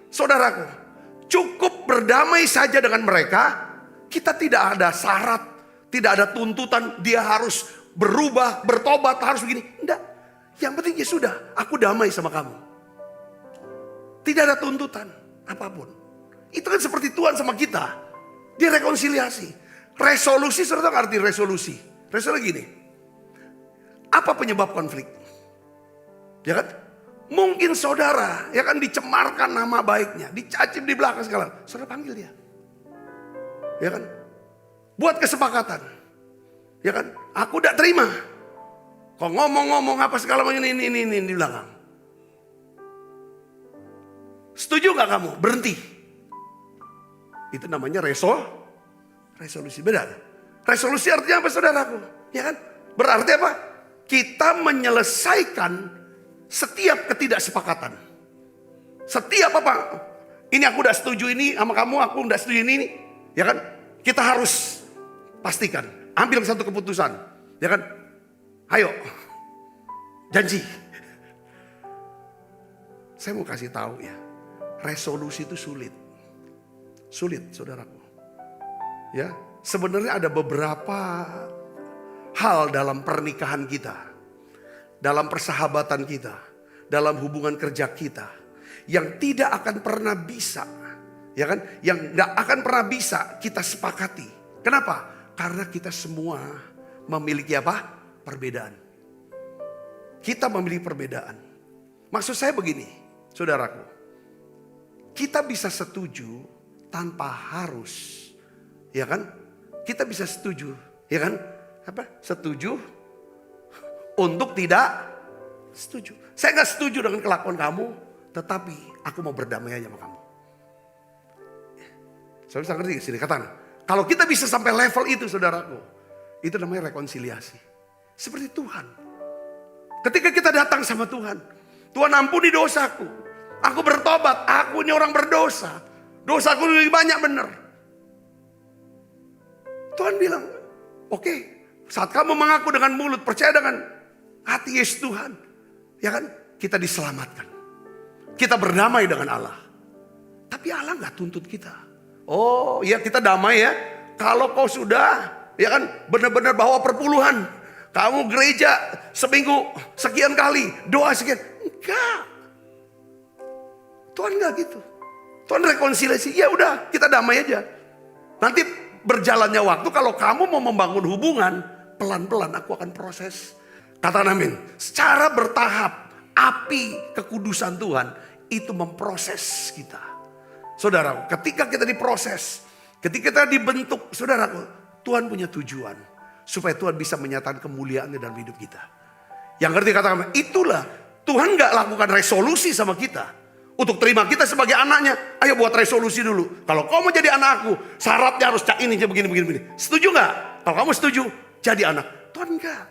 Saudaraku, cukup berdamai saja dengan mereka. Kita tidak ada syarat, tidak ada tuntutan dia harus berubah, bertobat, harus begini. Enggak. Yang penting ya sudah, aku damai sama kamu. Tidak ada tuntutan apapun. Itu kan seperti Tuhan sama kita. Dia rekonsiliasi. Resolusi, saudara tahu arti resolusi? Resolusi gini. Apa penyebab konflik? Ya kan? Mungkin saudara, ya kan dicemarkan nama baiknya. Dicacim di belakang segala. Saudara panggil dia. Ya kan? Buat kesepakatan. Ya kan? Aku tidak terima. Kok ngomong-ngomong apa segala macam ini di belakang. Setuju gak kamu? Berhenti. Itu namanya resolusi. Beda. Resolusi artinya apa saudaraku? Ya kan? Berarti apa? Kita menyelesaikan setiap ketidaksepakatan. Setiap apa? Ini aku udah setuju ini sama kamu, aku udah setuju ini. Ya kan? Kita harus pastikan. Ambil satu keputusan. Ya kan? Ayo. Janji. Saya mau kasih tahu ya. Resolusi itu sulit. Sulit saudaraku. Ya, sebenarnya ada beberapa hal dalam pernikahan kita. Dalam persahabatan kita. Dalam hubungan kerja kita. Yang tidak akan pernah bisa. Ya kan? Yang gak akan pernah bisa kita sepakati. Kenapa? Karena kita semua memiliki apa? Perbedaan. Kita memiliki perbedaan. Maksud saya begini, saudaraku. Kita bisa setuju tanpa harus, ya kan? Kita bisa setuju, ya kan? Setuju untuk tidak setuju. Saya nggak setuju dengan kelakuan kamu, tetapi aku mau berdamai aja sama kamu. Saudara bisa ngerti sini katakan. Kalau kita bisa sampai level itu, saudaraku, itu namanya rekonsiliasi. Seperti Tuhan. Ketika kita datang sama Tuhan, Tuhan ampuni dosaku. Aku bertobat, aku ini orang berdosa. Dosaku lebih banyak benar. Tuhan bilang, oke, saat kamu mengaku dengan mulut, percaya dengan hati Yesus Tuhan, ya kan, kita diselamatkan. Kita berdamai dengan Allah. Tapi Allah nggak tuntut kita. Oh ya, kita damai ya. Kalau kau sudah, ya kan, benar-benar bawa perpuluhan, kamu gereja seminggu sekian kali, doa sekian. Enggak. Tuhan enggak gitu. Tuhan rekonsiliasi, ya udah kita damai aja. Nanti berjalannya waktu, kalau kamu mau membangun hubungan, pelan-pelan aku akan proses. Katakan amin. Secara bertahap, api kekudusan Tuhan itu memproses kita. Saudara, ketika kita diproses, ketika kita dibentuk, saudaraku, Tuhan punya tujuan. Supaya Tuhan bisa menyatakan kemuliaannya dalam hidup kita. Yang ngerti katakan, itulah Tuhan gak lakukan resolusi sama kita. Untuk terima kita sebagai anaknya, ayo buat resolusi dulu. Kalau kau mau jadi anakku, syaratnya harus ini, begini. Setuju gak? Kalau kamu setuju, jadi anak. Tuhan enggak.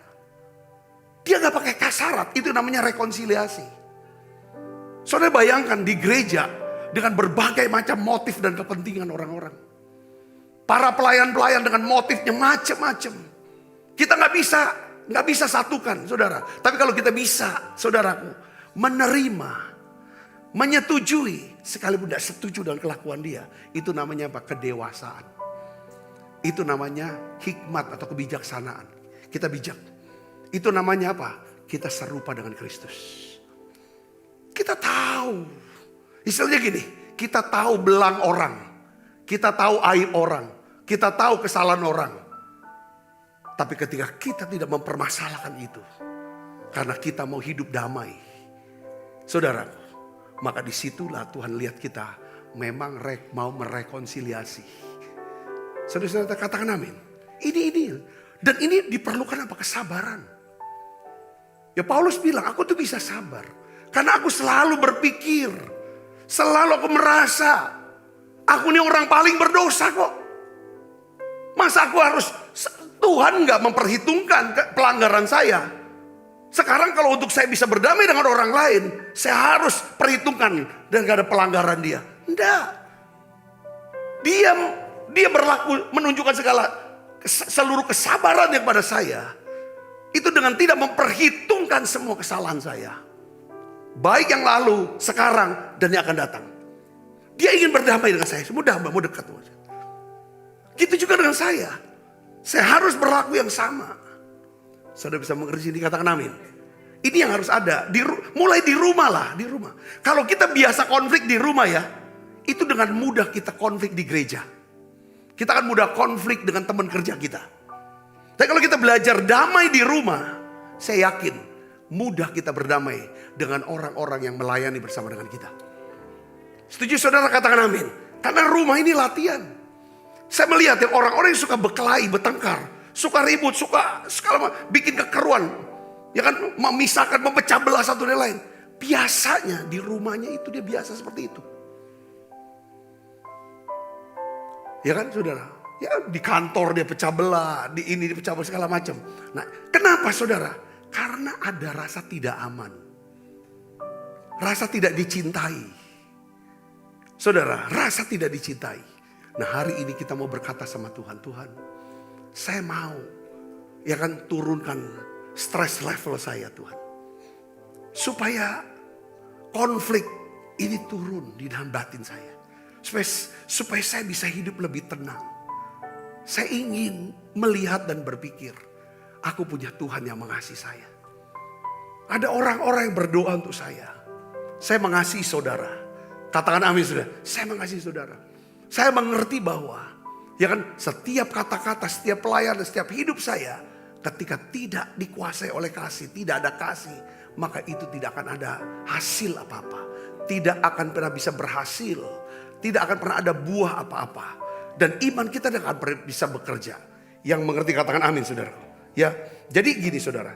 Dia gak pakai syarat, itu namanya rekonsiliasi. Saudara bayangkan di gereja, dengan berbagai macam motif dan kepentingan orang-orang. Para pelayan-pelayan dengan motifnya macam-macam. Kita nggak bisa satukan, saudara. Tapi kalau kita bisa, saudaraku, menerima, menyetujui, sekalipun tidak setuju dengan kelakuan dia, itu namanya apa? Kedewasaan. Itu namanya hikmat atau kebijaksanaan. Kita bijak. Itu namanya apa? Kita serupa dengan Kristus. Kita tahu. Istilahnya gini, kita tahu belang orang. Kita tahu aib orang. Kita tahu kesalahan orang. Tapi ketika kita tidak mempermasalahkan itu, karena kita mau hidup damai, saudara, maka disitulah Tuhan lihat kita memang mau merekonsiliasi. Saudara-saudara katakan amin. Ini. Dan ini diperlukan apa? Kesabaran. Ya Paulus bilang, aku tuh bisa sabar. Karena aku selalu berpikir, selalu aku merasa, aku ini orang paling berdosa kok. Masa aku harus, Tuhan gak memperhitungkan pelanggaran saya. Sekarang kalau untuk saya bisa berdamai dengan orang lain, saya harus perhitungkan dan gak ada pelanggaran dia. Enggak. Dia berlaku menunjukkan seluruh kesabaran yang pada saya. Itu dengan tidak memperhitungkan semua kesalahan saya. Baik yang lalu, sekarang, dan yang akan datang. Dia ingin berdamai dengan saya. Mudah mau dekat. Gitu juga dengan saya. Saya harus berlaku yang sama. Saudara bisa mengerti ini, katakan amin. Ini yang harus ada. Mulai di rumah lah. Di rumah. Kalau kita biasa konflik di rumah ya, itu dengan mudah kita konflik di gereja. Kita akan mudah konflik dengan teman kerja kita. Tapi kalau kita belajar damai di rumah, saya yakin mudah kita berdamai dengan orang-orang yang melayani bersama dengan kita. Setuju saudara, katakan amin. Karena rumah ini latihan. Saya melihat yang orang-orang yang suka berkelahi, bertengkar, suka ribut, suka bikin kekeruan, ya kan, memisahkan, memecah belah satu dan lain. Biasanya di rumahnya itu dia biasa seperti itu. Ya kan saudara? Ya di kantor dia pecah belah, di ini dia pecah belah segala macam. Nah, kenapa saudara? Karena ada rasa tidak aman. Rasa tidak dicintai. Saudara, rasa tidak dicintai. Nah, hari ini kita mau berkata sama Tuhan, Tuhan, saya mau ya kan turunkan stress level saya Tuhan. Supaya konflik ini turun di dalam batin saya. Supaya saya bisa hidup lebih tenang. Saya ingin melihat dan berpikir, aku punya Tuhan yang mengasihi saya. Ada orang-orang yang berdoa untuk saya. Saya mengasihi saudara. Katakan amin saudara. Saya mengasihi saudara. Saya mengerti bahwa ya kan setiap kata-kata, setiap pelayanan, setiap hidup saya ketika tidak dikuasai oleh kasih, tidak ada kasih, maka itu tidak akan ada hasil apa-apa. Tidak akan pernah bisa berhasil. Tidak akan pernah ada buah apa-apa. Dan iman kita tidak akan pernah bisa bekerja. Yang mengerti katakan amin, saudara. Ya, jadi gini saudara.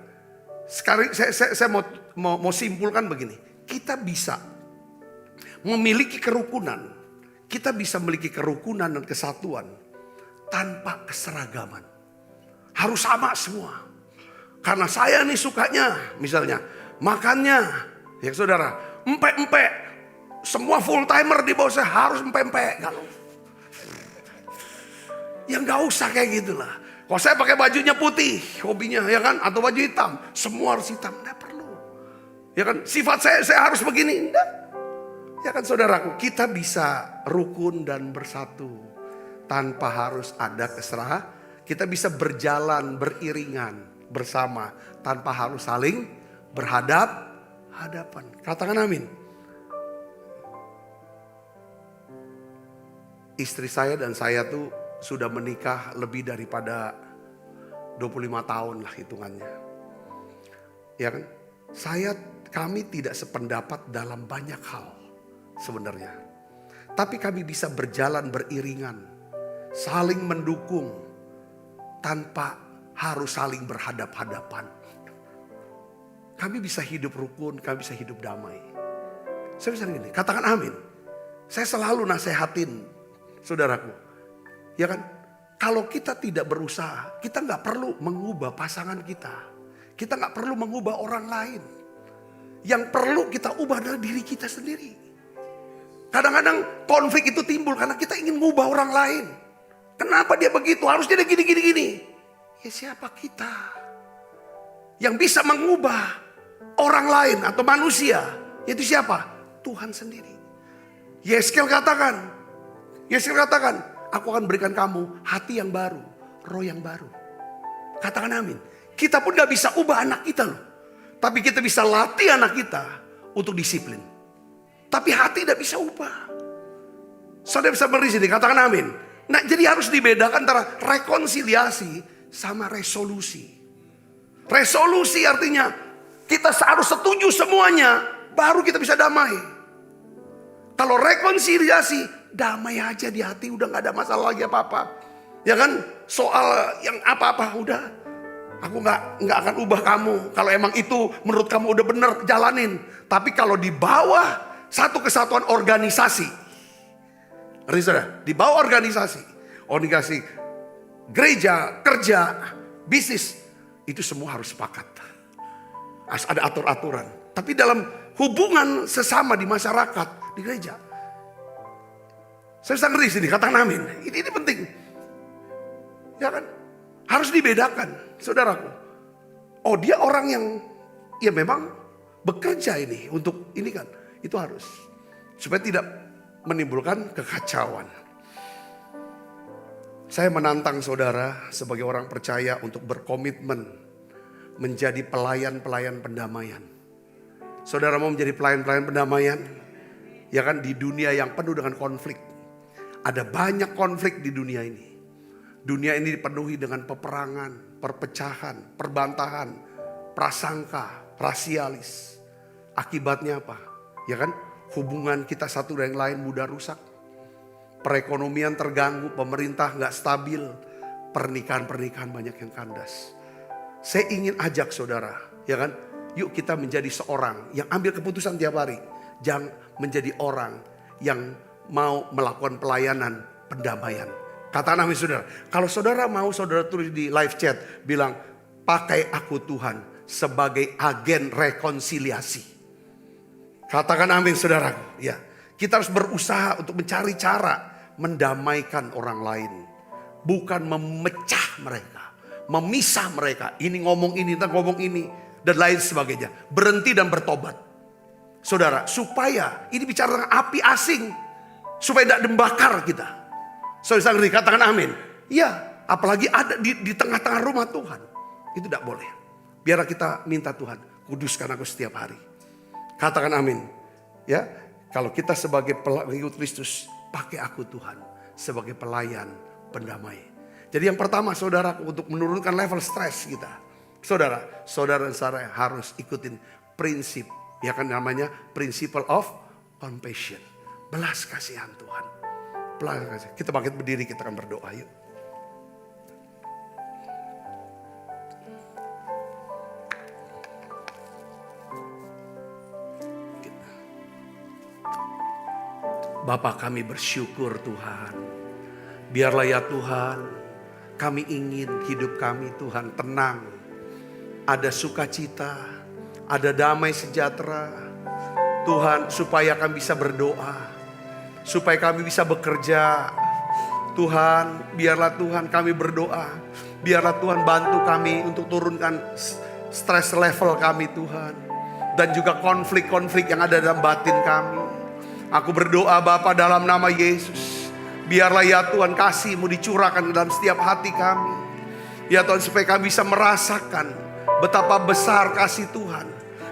Sekarang saya mau simpulkan begini. Kita bisa memiliki kerukunan. Kita bisa memiliki kerukunan dan kesatuan tanpa keseragaman. Harus sama semua. Karena saya nih sukanya misalnya makannya, ya saudara, empek-empek. Semua full timer di bawah saya harus empek-empek. Kalau ya nggak usah kayak gitulah. Kalau saya pakai bajunya putih, hobinya ya kan, atau baju hitam, semua harus hitam, nggak perlu. Ya kan, sifat saya harus begini, enggak. Ya kan saudaraku, kita bisa rukun dan bersatu tanpa harus ada keserahan. Kita bisa berjalan beriringan bersama tanpa harus saling berhadapan. Katakan amin. Istri saya dan saya tuh sudah menikah lebih daripada 25 tahun lah hitungannya. Ya kan? Kami tidak sependapat dalam banyak hal sebenarnya. Tapi kami bisa berjalan beriringan, saling mendukung tanpa harus saling berhadap-hadapan. Kami bisa hidup rukun, kami bisa hidup damai. Saya bisa gini, katakan amin. Saya selalu nasehatin saudaraku. Ya kan, kalau kita tidak berusaha, kita gak perlu mengubah pasangan kita. Kita gak perlu mengubah orang lain. Yang perlu kita ubah adalah diri kita sendiri. Kadang-kadang konflik itu timbul karena kita ingin mengubah orang lain. Kenapa dia begitu? Harusnya dia gini. Ya siapa kita yang bisa mengubah orang lain atau manusia? Yaitu siapa? Tuhan sendiri. Yeskel katakan, aku akan berikan kamu hati yang baru, roh yang baru. Katakan amin. Kita pun gak bisa ubah anak kita loh. Tapi kita bisa latih anak kita untuk disiplin. Tapi hati tidak bisa ubah. Saudara bisa beri sini, katakan amin. Nah, jadi harus dibedakan antara rekonsiliasi sama resolusi. Resolusi artinya kita harus setuju semuanya, baru kita bisa damai. Kalau rekonsiliasi, damai aja di hati, udah gak ada masalah lagi apa-apa. Ya kan, soal yang apa-apa udah, aku nggak akan ubah kamu. Kalau emang itu menurut kamu udah bener, jalanin. Tapi kalau di bawah satu kesatuan organisasi, di bawah organisasi gereja, kerja, bisnis, itu semua harus sepakat. Harus ada aturan. Tapi dalam hubungan sesama di masyarakat, di gereja, saya bisa ngerti sini, katakan amin. Ini penting. Ya kan? Harus dibedakan, saudaraku. Oh, dia orang yang ya memang bekerja ini untuk ini kan. Itu harus. Supaya tidak menimbulkan kekacauan. Saya menantang saudara sebagai orang percaya untuk berkomitmen menjadi pelayan-pelayan pendamaian. Saudara mau menjadi pelayan-pelayan pendamaian? Ya kan, di dunia yang penuh dengan konflik. Ada banyak konflik di dunia ini. Dunia ini dipenuhi dengan peperangan, perpecahan, perbantahan, prasangka, rasialis. Akibatnya apa? Ya kan, hubungan kita satu dengan yang lain mudah rusak. Perekonomian terganggu, pemerintah gak stabil, pernikahan-pernikahan banyak yang kandas. Saya ingin ajak saudara, ya kan, yuk kita menjadi seorang yang ambil keputusan tiap hari. Jangan menjadi orang yang mau melakukan pelayanan pendamaian. Katakan amin saudara. Kalau saudara mau, saudara tulis di live chat, bilang, pakai aku Tuhan sebagai agen rekonsiliasi. Katakan amin saudaraku. Ya, kita harus berusaha untuk mencari cara mendamaikan orang lain. Bukan memecah mereka, memisah mereka. Ini ngomong ini, nanti ngomong ini, dan lain sebagainya. Berhenti dan bertobat. Saudara, supaya ini bicara tentang api asing. Supaya tidak membakar kita. Saudara ngerti, katakan amin. Iya, apalagi ada di tengah-tengah rumah Tuhan. Itu tidak boleh. Biar kita minta Tuhan, kuduskan aku setiap hari. Katakan amin. Ya, kalau kita sebagai pengikut Kristus, pakai aku Tuhan sebagai pelayan pendamai. Jadi yang pertama saudaraku, untuk menurunkan level stres kita. Saudara dan saudara harus ikutin prinsip, ya kan namanya principle of compassion. Belas kasihan Tuhan. Belas kasihan. Kita bangkit berdiri, kita akan berdoa yuk. Bapa, kami bersyukur Tuhan. Biarlah ya Tuhan, kami ingin hidup kami Tuhan tenang. Ada sukacita, ada damai sejahtera. Tuhan, supaya kami bisa berdoa, supaya kami bisa bekerja. Tuhan, biarlah Tuhan kami berdoa. Biarlah Tuhan bantu kami untuk turunkan stres level kami Tuhan. Dan juga konflik-konflik yang ada dalam batin kami. Aku berdoa Bapa dalam nama Yesus. Biarlah ya Tuhan kasih-Mu dicurahkan dalam setiap hati kami. Ya Tuhan, supaya kami bisa merasakan betapa besar kasih Tuhan.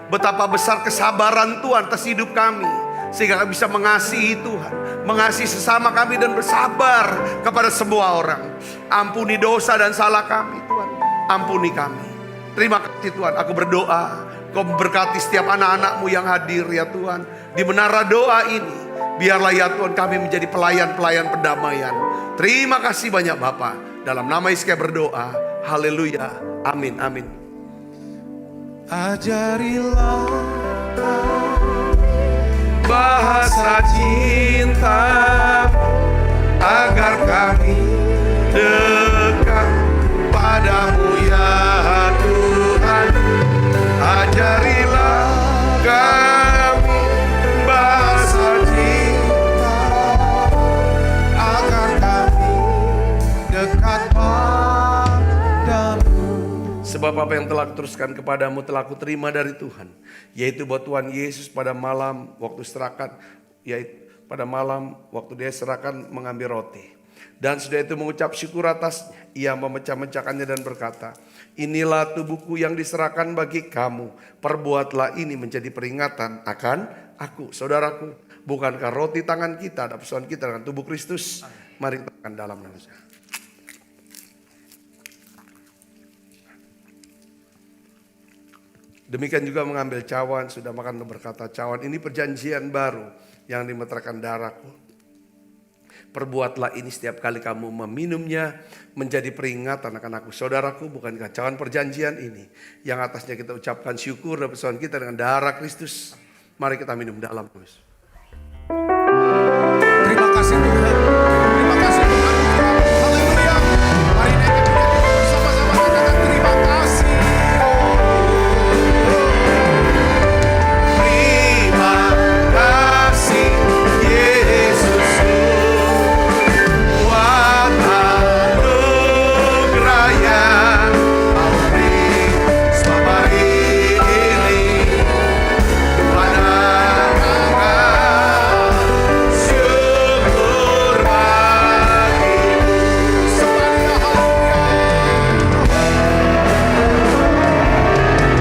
Betapa besar kesabaran Tuhan atas hidup kami. Sehingga kami bisa mengasihi Tuhan. Mengasihi sesama kami dan bersabar kepada semua orang. Ampuni dosa dan salah kami Tuhan. Ampuni kami. Terima kasih Tuhan. Aku berdoa, Kau berkati setiap anak-anak-Mu yang hadir ya Tuhan. Di menara doa ini, biarlah ya Tuhan kami menjadi pelayan-pelayan pendamaian. Terima kasih banyak Bapa. Dalam nama Yesus kami berdoa. Haleluya. Amin. Amin. Ajarilah bahasa cinta agar kami dekat padamu ya Tuhan. Ajarilah kami bahasa cinta agar kami dekat padamu. Sebab apa yang telah kuteruskan kepadamu telah kuterima dari Tuhan. Yaitu bahwa Tuhan Yesus pada malam waktu serahkan, yaitu pada malam waktu dia serahkan mengambil roti. Dan sudah itu mengucap syukur atasnya. Ia memecah-mecahkannya dan berkata, inilah tubuhku yang diserahkan bagi kamu. Perbuatlah ini menjadi peringatan akan aku. Saudaraku, bukankah roti tangan kita ada persoalan kita dengan tubuh Kristus? Mari kita akan dalam nama Tuhan. Demikian juga mengambil cawan, sudah makan dan berkata, cawan ini perjanjian baru yang dimeteraikan darahku. Perbuatlah ini setiap kali kamu meminumnya menjadi peringatan akan aku. Saudaraku, bukankah cawan perjanjian ini yang atasnya kita ucapkan syukur dan persoalan kita dengan darah Kristus. Mari kita minum dalam. Terima kasih Tuhan. Terima kasih Tuhan. Haleluya. Mari naik ke pujian kita bersama-sama, katakan terima kasih. Terima kasih Yesusku. Buat anugerah yang Kau beri setiap hari ini. Pada syukur bagimu. Semuanya haleluya.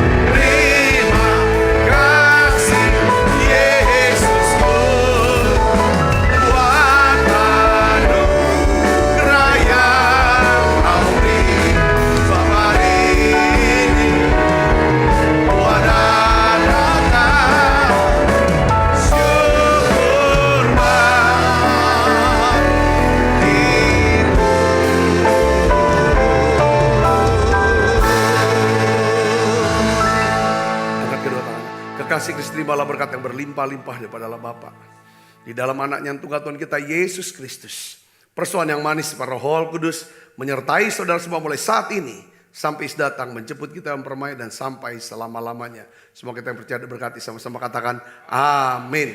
Terima kasih Yesusku. Buat anugerah yang Kau beri setiap hari ini. Pada syukur bagimu. Angkat kedua tangan. Kekasih Kristus, terimalah berkat yang berlimpah-limpah daripada Allah Bapa. Di dalam anaknya yang tunggal Tuhan kita Yesus Kristus. Persoalan yang manis para Roh Kudus menyertai saudara semua mulai saat ini sampai datang menjemput kita yang permai dan sampai selama-lamanya. Semua kita yang percaya diberkati, sama-sama katakan amin.